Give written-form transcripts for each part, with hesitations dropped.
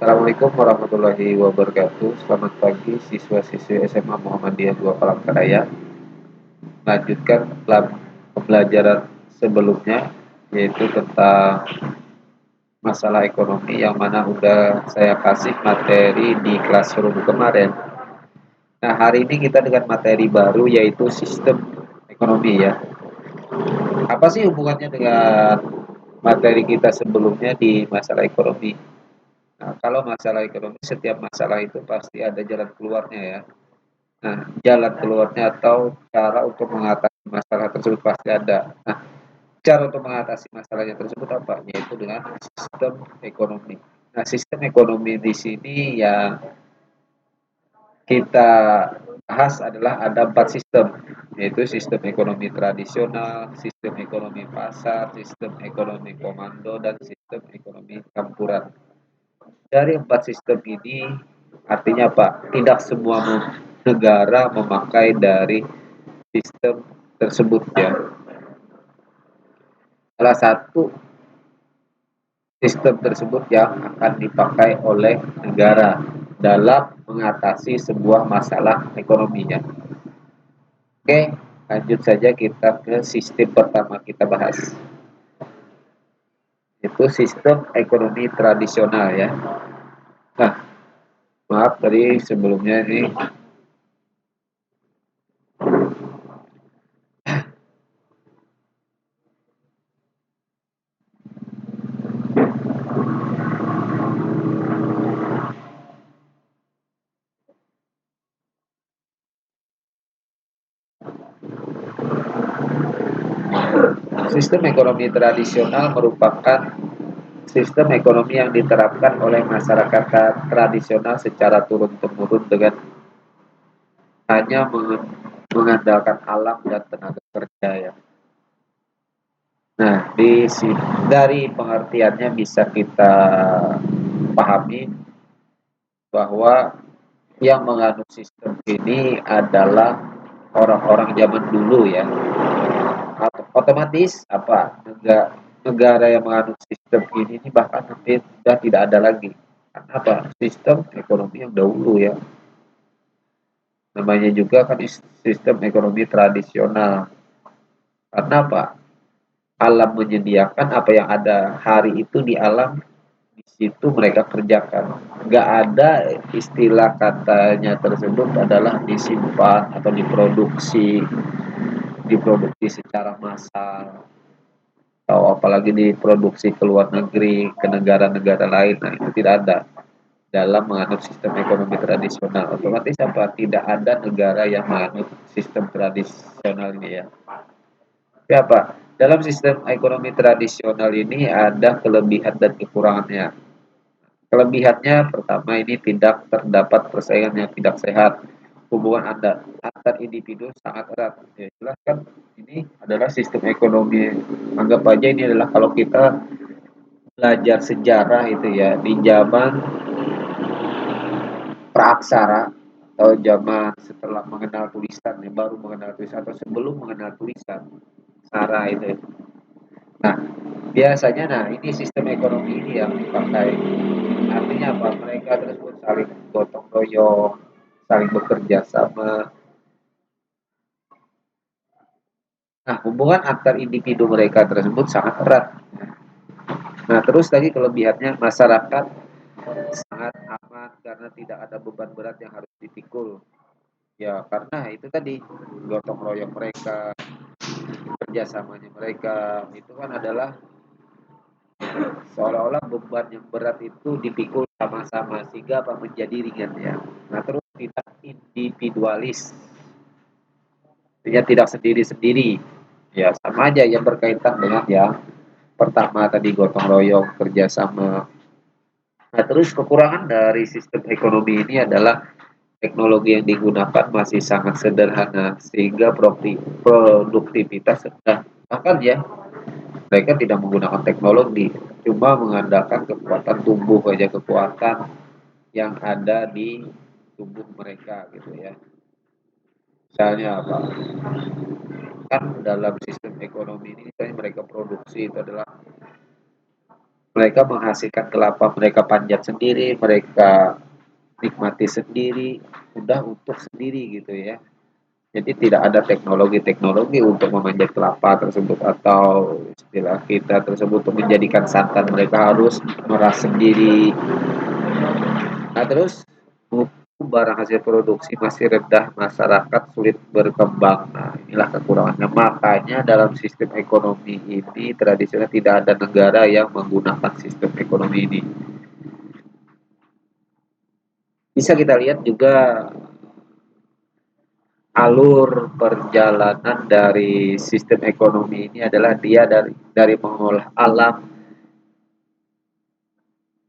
Assalamualaikum warahmatullahi wabarakatuh. Selamat pagi siswa-siswi SMA Muhammadiyah 2 Palangkaraya. Lanjutkan pembelajaran sebelumnya, yaitu tentang masalah ekonomi yang mana udah saya kasih materi di classroom kemarin. Nah, hari ini kita dengan materi baru, yaitu sistem ekonomi ya. Apa sih hubungannya dengan materi kita sebelumnya di masalah ekonomi? Nah, kalau masalah ekonomi, setiap masalah itu pasti ada jalan keluarnya ya. Nah, jalan keluarnya atau cara untuk mengatasi masalah tersebut pasti ada. Nah, cara untuk mengatasi masalahnya tersebut apa? Yaitu dengan sistem ekonomi. Nah, sistem ekonomi di sini yang kita bahas adalah ada 4 sistem, yaitu sistem ekonomi tradisional, sistem ekonomi pasar, sistem ekonomi komando, dan sistem ekonomi campuran. Dari 4 sistem ini artinya apa? Tidak semua negara memakai dari sistem tersebut ya. Salah satu sistem tersebut yang akan dipakai oleh negara dalam mengatasi sebuah masalah ekonominya. Oke, lanjut saja kita ke sistem pertama kita bahas. Itu sistem ekonomi tradisional ya. Nah, maaf tadi sebelumnya ini sistem ekonomi tradisional merupakan sistem ekonomi yang diterapkan oleh masyarakat tradisional secara turun-temurun dengan hanya mengandalkan alam dan tenaga kerja ya. Nah, dari pengertiannya bisa kita pahami bahwa yang menganut sistem ini adalah orang-orang zaman dulu ya. Otomatis apa? Negara yang menganut sistem ini bahkan hampir sudah tidak ada lagi. Karena apa? Sistem ekonomi yang dahulu ya. Namanya juga kan sistem ekonomi tradisional. Karena apa? Alam menyediakan apa yang ada hari itu di alam, di situ mereka kerjakan. Nggak ada istilah katanya tersebut adalah disimpan atau diproduksi secara massal, atau apalagi diproduksi ke luar negeri, ke negara-negara lain. Nah, itu tidak ada dalam menganut sistem ekonomi tradisional. Otomatis apa? Tidak ada negara yang menganut sistem tradisional ini ya. Tapi apa? Dalam sistem ekonomi tradisional ini ada kelebihan dan kekurangannya. Kelebihannya pertama, ini tidak terdapat persaingan yang tidak sehat. Hubungan antar individu sangat erat. Ya, jelas kan ini adalah sistem ekonomi. Anggap aja ini adalah kalau kita belajar sejarah itu ya di zaman praaksara atau zaman setelah mengenal tulisan, ya, baru mengenal tulisan atau sebelum mengenal tulisan, Sara itu. Nah, biasanya ini sistem ekonomi ini yang dipakai. Artinya apa? Mereka tersebut saling gotong royong, saling bekerja sama. Nah, hubungan antar individu mereka tersebut sangat erat. Nah, terus lagi kelebihannya, masyarakat sangat aman karena tidak ada beban berat yang harus dipikul. Ya, karena itu tadi gotong royong mereka, kerjasamanya mereka, itu kan adalah seolah-olah beban yang berat itu dipikul sama-sama sehingga apa menjadi ringan ya. Nah, terus tidak individualis, artinya tidak sendiri-sendiri. Ya, sama aja yang berkaitan dengan yang pertama tadi, gotong royong, kerjasama. Nah, terus kekurangan dari sistem ekonomi ini adalah teknologi yang digunakan masih sangat sederhana sehingga produktivitas rendah. Bahkan ya, mereka tidak menggunakan teknologi, cuma mengandalkan kekuatan tubuh aja, kekuatan yang ada di tubuh mereka gitu ya. Misalnya apa? Kan dalam sistem ekonomi ini misalnya mereka produksi itu adalah Mereka menghasilkan kelapa, mereka panjat sendiri, mereka nikmati sendiri, udah untuk sendiri gitu ya. Jadi tidak ada teknologi-teknologi untuk memanjat kelapa tersebut atau istilah kita tersebut untuk menjadikan santan, mereka harus meras sendiri. Nah, terus mutu barang hasil produksi masih rendah, masyarakat sulit berkembang. Nah, inilah kekurangannya. Makanya dalam sistem ekonomi ini tradisional tidak ada negara yang menggunakan sistem ekonomi ini. Bisa kita lihat juga alur perjalanan dari sistem ekonomi ini adalah dia dari mengolah alam,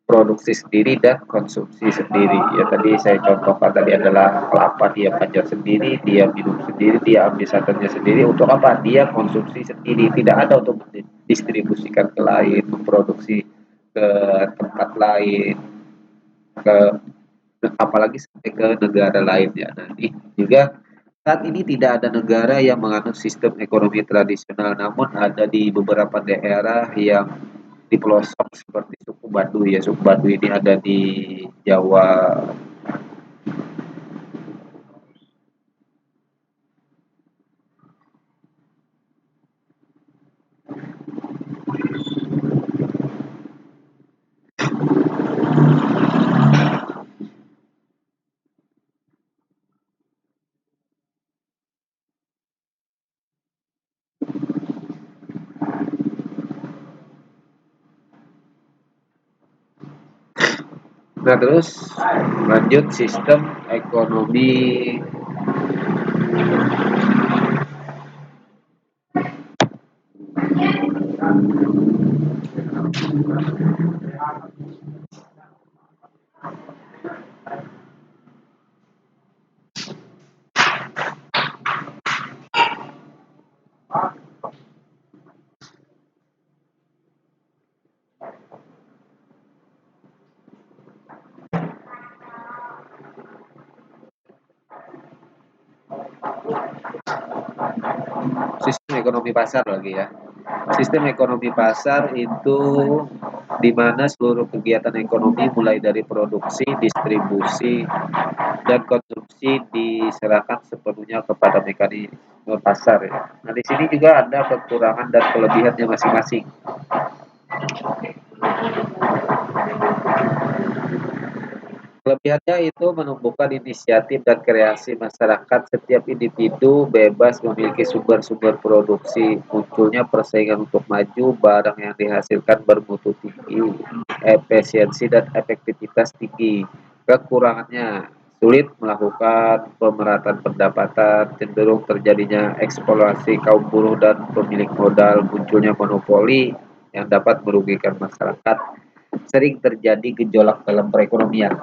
produksi sendiri dan konsumsi sendiri. Ya tadi saya contohkan tadi adalah kelapa, dia panjat sendiri, dia minum sendiri, dia ambil santannya sendiri. Untuk apa? Dia konsumsi sendiri, tidak ada untuk distribusikan ke lain, memproduksi ke tempat lain, ke apalagi sampai ke negara lain ya. Nah, ini juga saat ini tidak ada negara yang menganut sistem ekonomi tradisional, namun ada di beberapa daerah yang di pelosok seperti suku Baduy ya. Suku Baduy ini ada di Jawa. Nah, terus lanjut sistem ekonomi. Sistem ekonomi pasar lagi ya. Sistem ekonomi pasar itu di mana seluruh kegiatan ekonomi mulai dari produksi, distribusi, dan konsumsi diserahkan sepenuhnya kepada mekanisme pasar ya. Nah, di sini juga ada kekurangan dan kelebihannya masing-masing. Kelebihannya itu menumbuhkan inisiatif dan kreasi masyarakat. Setiap individu bebas memiliki sumber-sumber produksi, munculnya persaingan untuk maju, barang yang dihasilkan bermutu tinggi, efisiensi dan efektivitas tinggi. Kekurangannya sulit melakukan pemerataan pendapatan, cenderung terjadinya eksploitasi kaum buruh dan pemilik modal, munculnya monopoli yang dapat merugikan masyarakat, sering terjadi gejolak dalam perekonomian.